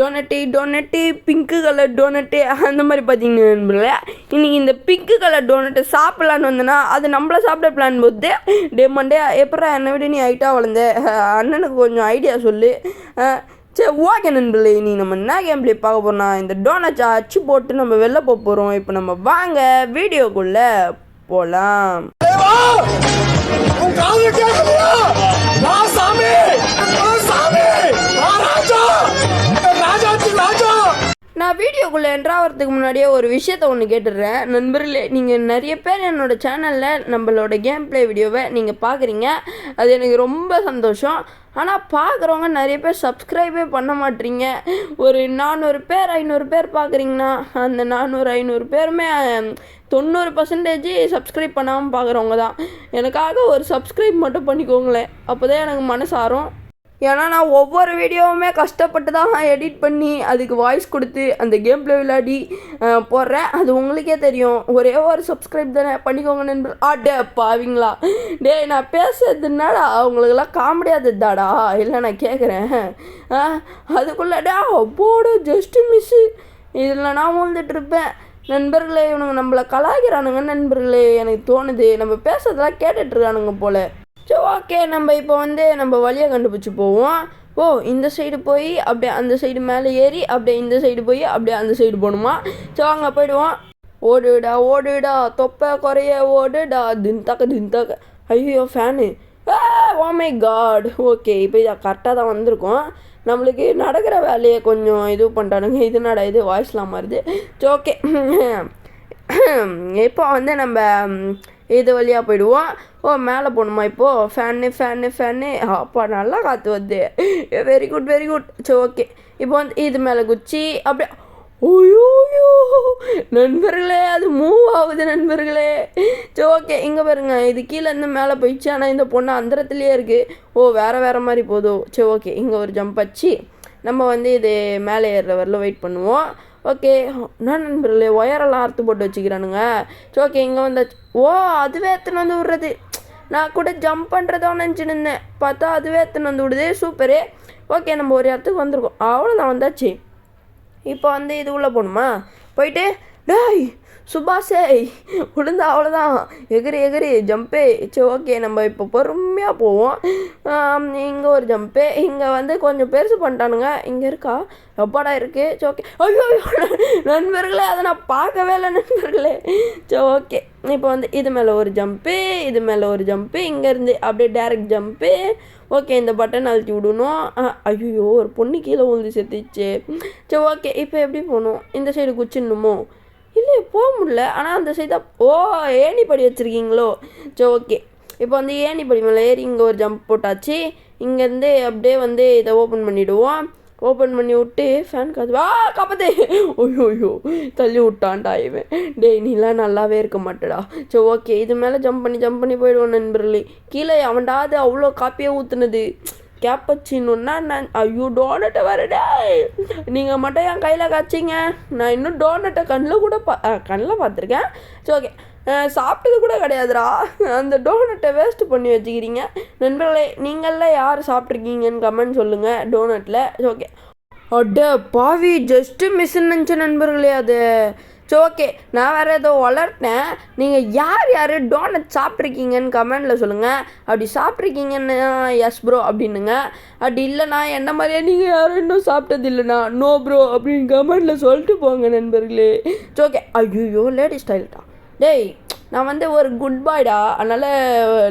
டொனட்டு pink colour டொனட்டு அந்த மாதிரி பார்த்தீங்கன்னா நண்பர்களே, இன்றைக்கி இந்த பிங்க்கு கலர் டொனட்டு சாப்பிட்லான்னு வந்தேன்னா அது நம்மளை சாப்பிட பிளான் போது டே மண்டே எப்படா என்னை விட நீ ஹைட்டாக வளர்ந்த, அண்ணனுக்கு கொஞ்சம் ஐடியா சொல்லு. சரி ஓகே நண்பர்களே, நீ நம்ம என்ன கேம் ப்ளே பார்க்க போகிறோம்னா இந்த டோனட்ஸை அச்சு போட்டு நம்ம வெளில போக போகிறோம். இப்போ நம்ம வாங்க வீடியோக்குள்ளே போகலாம். நான் வீடியோக்குள்ளே என்ட்ராகிறதுக்கு முன்னாடியே ஒரு விஷயத்த ஒன்று கேட்டுடுறேன் நண்பர்களே. நீங்கள் நிறைய பேர் என்னோடய சேனலில் நம்மளோட கேம் ப்ளே வீடியோவை நீங்கள் பார்க்குறீங்க, அது எனக்கு ரொம்ப சந்தோஷம். ஆனால் பார்க்குறவங்க நிறைய பேர் சப்ஸ்கிரைபே பண்ண மாட்டீங்க. ஒரு 400 பேர் 500 பேர் பார்க்குறீங்கன்னா அந்த 400-500 பேருமே 90% சப்ஸ்கிரைப் பண்ணாமல் பார்க்குறவங்க தான். எனக்காக ஒரு சப்ஸ்கிரைப் மட்டும் பண்ணிக்கோங்களேன், அப்போ தான் எனக்கு மனசாரும். ஏன்னா நான் ஒவ்வொரு வீடியோவுமே கஷ்டப்பட்டு தான் எடிட் பண்ணி அதுக்கு வாய்ஸ் கொடுத்து அந்த கேம் ப்ளே விளையாடி போடுறேன். அது உங்களுக்கே தெரியும். ஒரே ஒரு சப்ஸ்கிரைப் தானே பண்ணிக்கோங்க நண்பர். டே பாவீங்களா, டே நான் பேசுறதுனாடா அவங்களுக்கெல்லாம் காமெடியாக தாடா இல்லை நான் கேட்குறேன். அதுக்குள்ளடா போடு ஜஸ்ட்டு மிஸ்ஸு இதில் நான் வந்துட்டுருப்பேன் நண்பர்களே. இவனுங்க நம்மளை கலாய்க்கிறானுங்க நண்பர்களே, எனக்கு தோணுது நம்ம பேசுறதெல்லாம் கேட்டுட்ருக்கானுங்க போல். சரி ஓகே, நம்ம இப்போ நம்ம வழியை கண்டுபிடிச்சி போவோம். இந்த சைடு போய் அப்படியே அந்த சைடு மேலே ஏறி அப்படியே இந்த சைடு போய் அப்படியே அந்த சைடு போகணுமா. சரி அங்கே போயிடுவோம். ஓடுடா தொப்பை குறைய ஓடுடா தின்தாக்க. ஐயோ fan, oh my God. Okay, இப்போ இதை கரெக்டாக தான் வந்திருக்கோம். நம்மளுக்கு நடக்கிற வேலையை கொஞ்சம் இது பண்ணிட்டானுங்க. இது இது வாய்ஸ்லாம் மாறுது. சரி ஓகே, இப்போ நம்ம இது வழியாக போயிடுவோம். மேலே போகணுமா இப்போது? ஃபேனு அப்பா நல்லா காற்று வருது. Very good. சரி ஓகே, இப்போ இது மேலே குச்சி அப்படியே. ஓயோயோ நண்பர்களே, அது மூவ் ஆகுது நண்பர்களே. சரி ஓகே, இங்கே பாருங்க, இது கீழேருந்து மேலே போயிடுச்சு. ஆனால் இந்த பொண்ணு அந்தரத்துலேயே இருக்குது. வேறு மாதிரி போதும். சரி ஓகே, இங்கே ஒரு ஜம்ப் வச்சு நம்ம இது மேலே ஏறுற வரல வெயிட் பண்ணுவோம். ஓகே, நான் நண்பர்களே ஒயரெல்லாம் அறுத்து போட்டு வச்சுக்கிறானுங்க. சரி ஓகே, இங்கே வந்தாச்சு. அதுவே எத்தனை விடுறது. நான் கூட ஜம்ப் பண்ணுறதோ நினச்சின்னு இருந்தேன், பார்த்தா அதுவே எத்தனை விடுது. சூப்பரு. ஓகே, நம்ம ஒரு இடத்துக்கு வந்திருக்கோம். அவ்வளோதான் வந்தாச்சு. இப்போ இது உள்ளே போகணுமா? போயிட்டு டாய் சுபாஷே விழுந்தா அவ்வளோதான். எகிரி ஜம்பே. சரி ஓகே, நம்ம இப்போ பொறுமையாக போவோம். இங்கே ஒரு ஜம்பே. இங்கே கொஞ்சம் பெருசு பண்ணிட்டானுங்க. இங்கே இருக்கா? எப்பாடா இருக்குது. சரி ஓகே. ஐயோ நண்பர்களே, அதை நான் பார்க்கவே இல்லை நண்பர்களே. சரி ஓகே, இப்போ இது மேலே ஒரு ஜம்ப்பு, இது மேலே ஒரு ஜம்ப்பு, இங்கேருந்து அப்படியே டேரெக்ட் ஜம்ப்பு. ஓகே, இந்த பட்டன் அழுத்தி விடணும். ஐயோ ஒரு பொண்ணு கீழே விழுந்து செத்துச்சு. சரி ஓகே, இப்போ எப்படி போகணும்? இந்த சைடு குச்சிடணுமோ? இல்லையே போக முடியல. ஆனால் அந்த சைடு தான். ஏணி படி வச்சுருக்கீங்களோ? சரி ஓகே, இப்போ ஏணி படி மேலே ஏறி இங்கே ஒரு ஜம்ப் போட்டாச்சு. இங்கேருந்து அப்படியே இதை ஓப்பன் பண்ணிவிடுவோம். ஓப்பன் பண்ணி விட்டு ஃபேன் காப்பாத்து. ஐயோ தள்ளி விட்டான்டா இவன். டேய் நீலாம் நல்லாவே இருக்க மாட்டேடா. சரி ஓகே, இது மேலே ஜம்ப் பண்ணி போயிடுவோம் நண்பர்களே. கீழே அவன்டாது அவ்வளோ காப்பியாக ஊற்றுனது கேப்பச்சின்னா நான். ஐயோ டோனட்டை வரடா, நீங்கள் மட்டும் என் கையில் காய்ச்சிங்க. நான் இன்னும் டோனட்டை கண்ணில் பார்த்துருக்கேன். சரி ஓகே, சாப்பிட்டது கூட கிடையாதுடா. அந்த டோனட்டை வேஸ்ட்டு பண்ணி வச்சுக்கிறீங்க நண்பர்களே. நீங்களில் யார் சாப்பிட்ருக்கீங்கன்னு கமெண்ட் சொல்லுங்கள் டோனட்டில். ஓகே, பாவி ஜஸ்ட்டு மிஸ்ன்னு நினச்சேன் நண்பர்களே அது. சரி ஓகே, நான் வேறு ஏதோ வளர்த்தேன். நீங்கள் யார் டோனட் சாப்பிட்ருக்கீங்கன்னு கமெண்டில் சொல்லுங்கள். அப்படி சாப்பிட்ருக்கீங்கன்னா எஸ் ப்ரோ அப்படின்னுங்க. அப்படி இல்லைண்ணா என்ன மாதிரியே நீங்கள் யாரும் இன்னும் சாப்பிட்டது இல்லைண்ணா நோ ப்ரோ அப்படின்னு கமெண்டில் சொல்லிட்டு போங்க நண்பர்களே. சரி ஓகே. ஐயோ லேடிஸ் ஸ்டைல்டா. டேய் நான் ஒரு குட் பாய்டா, அதனால்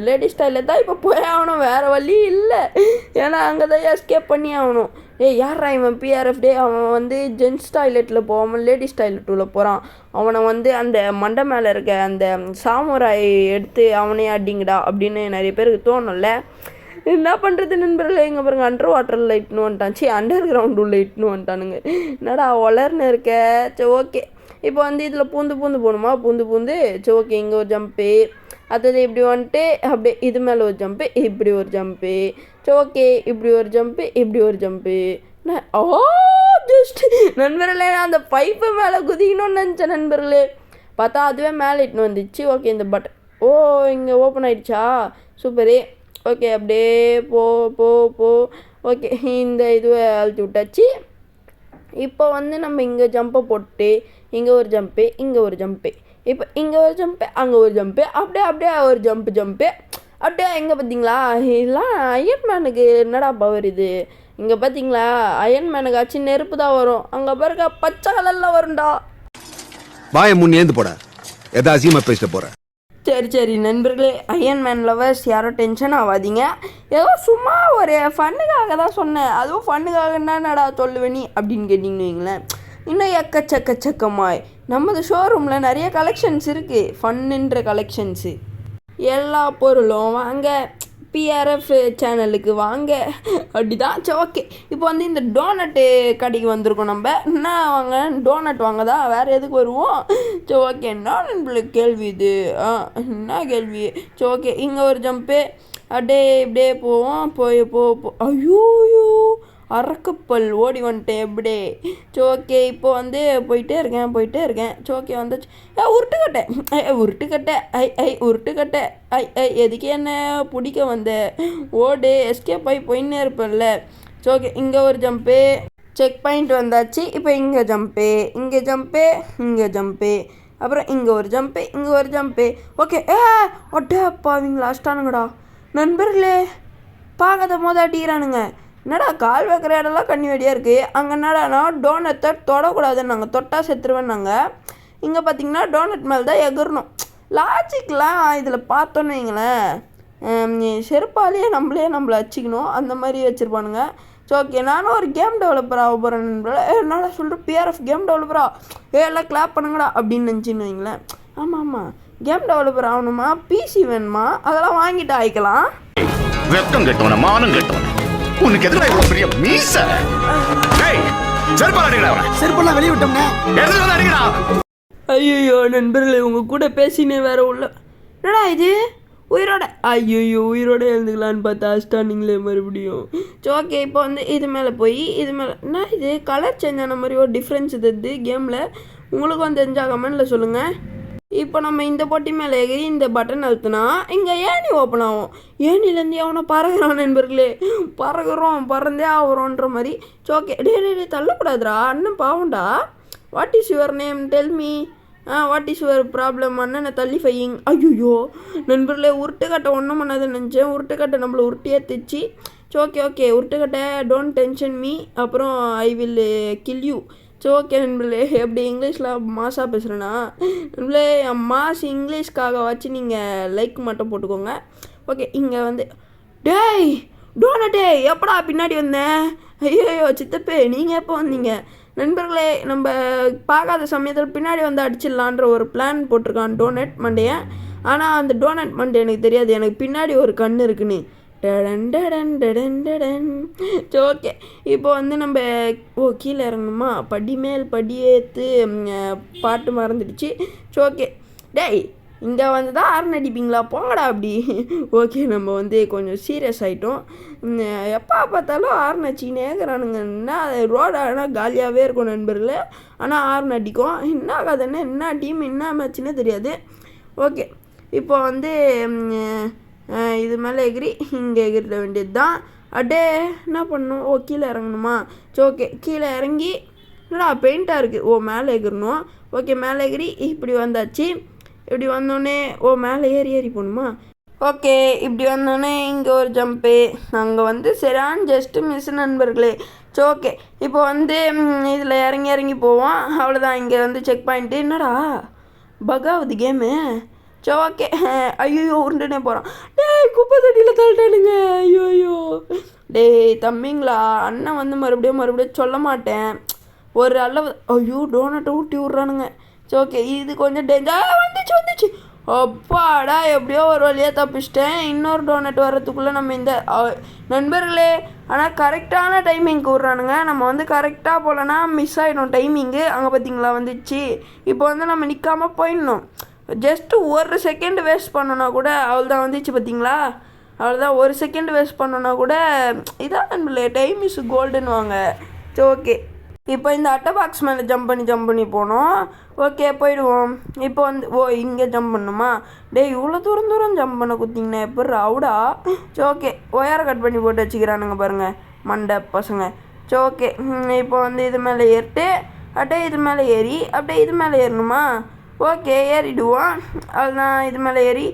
லேடிஸ் ஸ்டைலில் தான் இப்போ போய் ஆகணும், வேறு வழி இல்லை. ஏன்னா அங்கே தான் எஸ்கேப் பண்ணி ஆகணும். யாரா இவன் பிஆர்எஃப்? டே அவன் ஜென்ஸ் டாய்லெட்டில் போகாமல் லேடிஸ் டாய்லெட்டில் போகிறான். அவனை அந்த மண்டை மேலே இருக்க அந்த சாமுராய் எடுத்து அவனையே அடிங்கடா அப்படின்னு நிறைய பேருக்கு தோணும்ல. என்ன பண்ணுறது நண்பர்களே? இங்கே பாருங்க, அண்டர் வாட்டர் லைட்னு வந்துட்டான். அண்டர் கிரவுண்டு லைட்னு வந்துட்டானுங்க. என்னடா வளர்னு இருக்க. சரி ஓகே, இப்போ இதில் பூந்து போகணுமா? பூந்து. சரி ஓகே, இங்கே ஒரு ஜம்ப்பு. அடுத்தது இப்படி அப்படியே இது மேலே ஒரு ஜம்ப்பு, இப்படி ஒரு ஜம்ப்பு. சரி ஓகே, இப்படி ஒரு ஜம்ப்பு. ஜஸ்ட் நண்பர்களே, நான் அந்த பைப்பு மேலே குதிக்கணும்னு நினச்சேன் நண்பர்களே. பார்த்தா அதுவே மேலே இட்டுன்னு வந்துச்சு. ஓகே, இந்த பட்டன் இங்கே ஓப்பன் ஆகிடுச்சா? சூப்பரு. ஓகே, அப்படியே போ. ஓகே, இந்த இதுவை அழுத்தி விட்டாச்சு. இப்போ வந்து நம்ம இங்கே ஜம்பை போட்டு இங்கே ஒரு ஜம்ப்பு இங்கே ஒரு ஜம்ப்பு, இப்போ இங்கே ஒரு ஜம்ப்பு அங்கே ஒரு ஜம்ப்பு, அப்படியே அப்படியே ஒரு ஜம்ப்பு அப்படியே எங்கே பார்த்தீங்களா இதெல்லாம் அயன்மேனுக்கு என்னடா பவர் இது. இங்கே பார்த்தீங்களா அயன்மேனுக்கு ஆச்சு நெருப்பு தான் வரும், அங்கே பாருங்க பச்சை கலரில் வரும்டா. வாய முன்னேந்து போட எதா அசியமாக பேசிட்டு போகிறேன். சரி நண்பர்களே, அயன்மேன் லவர்ஸ் யாரும் டென்ஷன் ஆகாதீங்க. ஏதோ சும்மா ஒரு ஃபன்னுக்காக தான் சொன்னேன். அதுவும் ஃபன்னுக்காக என்னடா சொல்லுவேன் நீ அப்படின்னு கேட்டிங்கன்னு வைங்களேன். இன்னும் எக்கச்சக்கமாய் நமது ஷோரூமில் நிறைய கலெக்ஷன்ஸ் இருக்குது. ஃபன்னுன்ற கலெக்ஷன்ஸு எல்லா பொருளும் வாங்க, பிஆர்எஃப் சேனலுக்கு வாங்க அப்படி தான். சரி ஓகே, இப்போ வந்து இந்த டோனட்டு கடைக்கு வந்திருக்கோம். நம்ம என்ன வாங்க டோனட் வாங்க தான், வேறு எதுக்கு வருவோம். சரி ஓகே, என்ன நம்மளுக்கு கேள்வி இது, என்ன கேள்வி. சரி ஓகே, இங்கே ஒரு ஜம்ப்பு அப்படியே இப்படியே போவோம். ஐயோ அரக்கப்பல் ஓடி வந்துட்டேன் எப்படியே. சரி ஓகே, இப்போ வந்து போயிட்டே இருக்கேன். சரி ஓகே வந்துச்சு. உருட்டுக்கட்டை உருட்டுக்கட்டை எதுக்கு என்ன பிடிக்க வந்த, ஓடு எஸ்கேப் ஆகி போயின்னே இருப்பேன்ல. சரி ஓகே, இங்கே ஒரு ஜம்ப்பு, செக் பாயிண்ட் வந்தாச்சு. இப்போ இங்கே ஜம்ப்பு அப்புறம் இங்கே ஒரு ஜம்ப்பு ஓகே. ஒட்டே அப்பாவிங்க லாஸ்ட்டானுங்கடா நண்பர்களே, பார்க்காத போது அடிக்கிறானுங்க. என்னடா கால் வைக்கிற இடம்லாம் கண்ணி வெடியாக இருக்குது. அங்கே என்னடானா டோனட்டை தொடக்கூடாதுன்னு நாங்கள் தொட்டால் செத்துருவேன். நாங்கள் இங்கே பார்த்தீங்கன்னா டோனட் மேலே தான் எகிரணும். லாஜிக்லாம் இதில் பார்த்தோன்னு வைங்களேன், செருப்பாலேயே நம்மளை வச்சுக்கணும் அந்த மாதிரி வச்சுருப்பானுங்க. ஸோ ஓகே, நானும் ஒரு கேம் டெவலப்பர் ஆக போகிறேன் நண்பர்களே. என்னடா சொல்கிறேன் பிஆர்எஃப் கேம் டெவலப்பரா, எல்லாம் கிளாப் பண்ணுங்கடா அப்படின்னு நினச்சின்னு வைங்களேன். ஆமாம் கேம் டெவலப்பர் ஆகணுமா, பிசி வேணுமா, அதெல்லாம் வாங்கிட்டு ஆயிக்கலாம். வெக்கம் கட்டவன மானம் கட்டவன உனக்கு எதிராக இவ்வளவு பெரிய மீச. டேய் செருப்பால அடிங்கடா, அவனை செருப்பெல்லாம் வெளிய விட்டோம்னே, எடுத்து வந்து அடிங்கடா. ஐயோ நண்பர்களே, உங்கள் கூட பேசினே வேற உள்ள என்னடா இது உயிரோட. உயிரோட எழுந்துக்கலான்னு பார்த்தா ஸ்டாண்டிங்லே மறுபடியும். சரி ஓகே, இப்போ வந்து இது மேலே என்ன இது கலர் சேஞ்ச் ஆன மாதிரி ஒரு டிஃப்ரென்ஸ் இது கேமில். உங்களுக்கு வந்து தெரிஞ்சா கமெண்டில் சொல்லுங்கள். இப்போ நம்ம இந்த பொட்டி மேலே ஏறி இந்த பட்டன் அழுத்தினா இங்கே ஏணி ஓப்பன் ஆகும். ஏணிலேருந்து எவனோ பறகுறான் நண்பர்களே, பறந்தே ஆகிறோன்ற மாதிரி. சரி ஓகே, டே தள்ளக்கூடாதுடா அண்ணன் பாவண்டா. What is your name tell me, what is your problem அண்ணனை தள்ளி ஃபையிங். ஐயோ நண்பர்களே, உருட்டுக்கட்டை ஒன்றும் பண்ணாதுன்னு நினச்சேன். உருட்டுக்கட்டை நம்மளை உருட்டியே தைச்சி. சரி ஓகே உருட்டுக்கட்டை டோன்ட் டென்ஷன் மீ, அப்புறம் ஐ வில் கில் யூ. சரி ஓகே நண்பர்களே, எப்படி இங்கிலீஷில் மாசாக பேசுகிறேன்னா நண்பர்களே, மாஸ் இங்கிலீஷ்க்காக வச்சு நீங்கள் லைக் மட்டும் போட்டுக்கோங்க. ஓகே, இங்கே வந்து டேய் டோனட்டே எப்படா பின்னாடி வந்தேன். ஐயோ சித்தப்பே நீங்கள் எப்போ வந்தீங்க நண்பர்களே. நம்ம பார்க்காத சமயத்தில் பின்னாடி வந்து அடிச்சிடலான்ற ஒரு பிளான் போட்டிருக்கான் டோனட் மண்டையன். ஆனால் அந்த டோனட் மண்டை எனக்கு தெரியாது, எனக்கு பின்னாடி ஒரு கண் இருக்குன்னு. சரி ஓகே, இப்போ வந்து நம்ம கீழே இறங்கணுமா, படி மேல் படி ஏற்று பாட்டு மறந்துடுச்சு. சரி ஓகே, டேய் இங்கே வந்து தான் ஆர்ன் அடிப்பீங்களா போங்கடா அப்படி. ஓகே, நம்ம வந்து கொஞ்சம் சீரியஸ் ஆகிட்டோம். எப்போ பார்த்தாலும் ஆர்ன் அடிச்சிக்கினே இருக்கிறானுங்கன்னா ரோடு ஆனால் காலியாகவே இருக்கும் நண்பர்களே. ஆனால் ஆர்ன் அடிக்கும், என்ன கதைன்னா என்ன டீம் என்ன மேட்ச்னே தெரியாது. ஓகே, இப்போ வந்து இது மேலே எகிரி இங்கே எகிரிட வேண்டியது தான். அடே என்ன பண்ணணும், கீழே இறங்கணுமா. சரி ஓகே, கீழே இறங்கி என்னடா பெயிண்ட்டாக இருக்குது, மேலே எகிரணும். ஓகே, மேலே எகிரி இப்படி வந்தாச்சு. இப்படி வந்தோடனே மேலே ஏறி போகணுமா. ஓகே, இப்படி வந்தோடனே இங்கே ஒரு ஜம்ப்பு, அங்கே வந்து சரியான ஜஸ்ட்டு மிஸ் நண்பர்களே. சரி ஓகே, இப்போ வந்து இதில் இறங்கி போவோம், அவ்வளோதான். இங்கே வந்து செக் பாயிண்ட்டு. என்னடா பகாவது கேமு. சரி ஓகே, ஐயோ உருண்டுனே போகிறான். டேய் குப்பை தட்டியில் தள்ளிட்டானுங்க. ஐயோ டேய் தம்பிங்களா, அண்ணன் வந்து மறுபடியும் சொல்ல மாட்டேன் ஒரு அளவு. ஐயோ டோனட்டை ஊட்டி விட்றானுங்க. சரி ஓகே, இது கொஞ்சம் டேஞ்சர். வந்துச்சு அப்பாடா, எப்படியோ ஒரு வழியாக தப்பிச்சிட்டேன். இன்னொரு டோனட் வர்றதுக்குள்ளே நம்ம இந்த நண்பர்களே. ஆனால் கரெக்டான டைமிங்க்கு விட்றானுங்க. நம்ம வந்து கரெக்டாக போகலன்னா மிஸ் ஆகிடும் டைமிங்கு. அங்கே பார்த்தீங்களா வந்துச்சு. இப்போ வந்து நம்ம நிற்காமல் போயிடணும். ஜஸ்ட்டு ஒரு செகண்ட் வேஸ்ட் பண்ணோன்னா கூட அவ்வளோதான் வந்துச்சு பார்த்தீங்களா. அவ்வளோதான், ஒரு செகண்ட் வேஸ்ட் பண்ணோன்னா கூட இதான் நண்பர்களே டைம் இஸ் கோல்டுன்னு வாங்க. சரி ஓகே, இப்போ இந்த அட்டை பாக்ஸ் மேலே ஜம்ப் பண்ணி போனோம். ஓகே போயிடுவோம். இப்போ வந்து இங்கே ஜம்ப் பண்ணணுமா. இவ்வளோ தூரம் ஜம்ப் பண்ண குத்திங்கண்ணா எப்படி அவுடா. சரி ஓகே, ஒயரை கட் பண்ணி போட்டு வச்சுக்கிறானுங்க பாருங்கள் மண்டை பசங்க. சரி ஓகே. இப்போ வந்து இது மேலே ஏறிட்டு அப்படியே இது மேலே ஏறி அப்படியே இது மேலே ஏறணுமா? ஓகே ஏறிடுவோம். அதுதான் இது மேலே ஏறி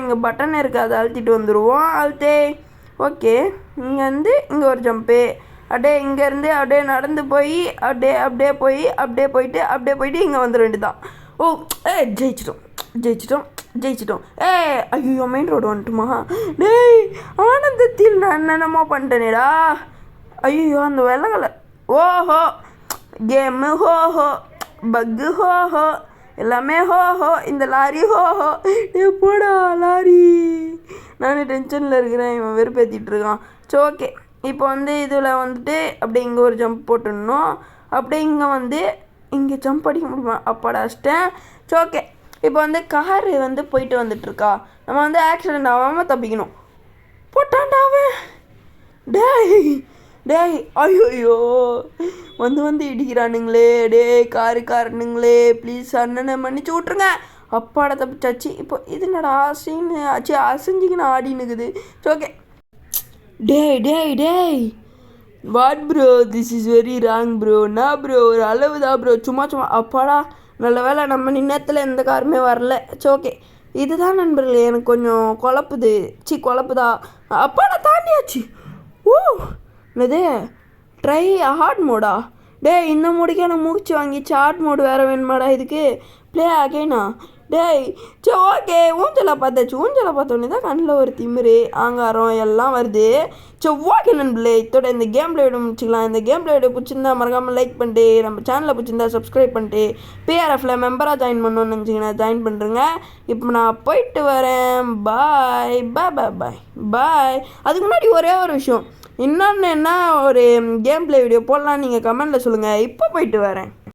இங்கே பட்டன் இருக்குது, அதை அழுத்திட்டு வந்துடுவோம். அழுத்தே ஓகே. இங்கேருந்து இங்கே ஒரு ஜம்ப்பு, அப்படியே இங்கேருந்து அப்படியே நடந்து போய் அப்படியே போயிட்டு இங்கே வந்துட வேண்டியதான். ஜெயிச்சிட்டோம். ஐயோ மெயின் ரோடு வந்துட்டுமா? டேய் ஆனந்தத்தில் நான் என்னென்னமோ பண்ணிட்டேனேடா. ஐயோ அந்த வெள்ளங்களை ஓஹோ, கேமு ஹோஹோ, பக்கு ஹோஹோ, எல்லாமே ஹோஹோ, இந்த லாரி ஹோஹோ. எப்போடா லாரி? நான் டென்ஷனில் இருக்கிறேன், இவன் வெறுப்பேற்றிட்டு இருக்கான். சரி ஓகே. இப்போ வந்து இதில் வந்துட்டு அப்படியே இங்கே ஒரு ஜம்ப் போட்டுடணும். அப்படியே இங்கே ஜம்ப் அடிக்க முடியுமா? அப்பாடா அடிச்சிட்டேன். சரி ஓகே. இப்போ வந்து காரு வந்து போயிட்டு வந்துட்டுருக்கா, நம்ம வந்து ஆக்சிடெண்ட் ஆகாமல் தப்பிக்கணும். போட்டான்டாவே டேய் ஐயோ வந்து இடிக்கிறானுங்களே. காருங்களே ப்ளீஸ் அண்ணனை மன்னிச்சு விட்ருங்க. அப்பாடா தப்பிச்சாச்சு. இப்போ இது என்னடா சீனு ஆச்சு, அசைஞ்சிக்கின்னு ஆடினுக்குது. ஓகே. டேய் what bro, this is very wrong bro. நான் ப்ரோ ஒரு அளவு தான் ப்ரோ, சும்மா அப்பாடா நல்ல வேலை நம்ம நின்னத்தில் எந்த காருமே வரல. சரி ஓகே. இதுதான் நண்பர்களே எனக்கு கொஞ்சம் குழப்புதா. அப்பாடா தாண்டியாச்சு. என்னது ட்ரை ஹார்ட் மோடா? இந்த மோடுக்கே நான் மூச்சு வாங்கிச்சு. ஹார்ட் மோடு வேறு வேணுமாடா இதுக்கு? ப்ளே அகைனா? சரி ஓகே. ஊஞ்சலை பார்த்தோன்னே தான் கண்ணில் ஒரு திமிரு ஆங்காரம் எல்லாம் வருது. சரி ஓகே நண்பர்களே, இதோட இந்த கேம் பிளே வீடியோ முடிச்சுக்கலாம். இந்த கேம் பிளே வீடியோ பிடிச்சிருந்தா மறக்காமல் லைக் பண்ணிட்டு, நம்ம சேனலில் பிடிச்சிருந்தா சப்ஸ்கிரைப் பண்ணிட்டு, பிஆர்எஃப்ல மெம்பராக ஜாயின் பண்ணணும்னு நினச்சிங்கன்னா ஜாயின் பண்ணுறேங்க. இப்போ நான் போயிட்டு வரேன். பாய். அதுக்கு முன்னாடி ஒரே ஒரு விஷயம், இன்னொன்று என்ன, ஒரு கேம் பிளே வீடியோ போடலான்னு நீங்கள் கமெண்டில் சொல்லுங்கள். இப்போ போயிட்டு வரேன்.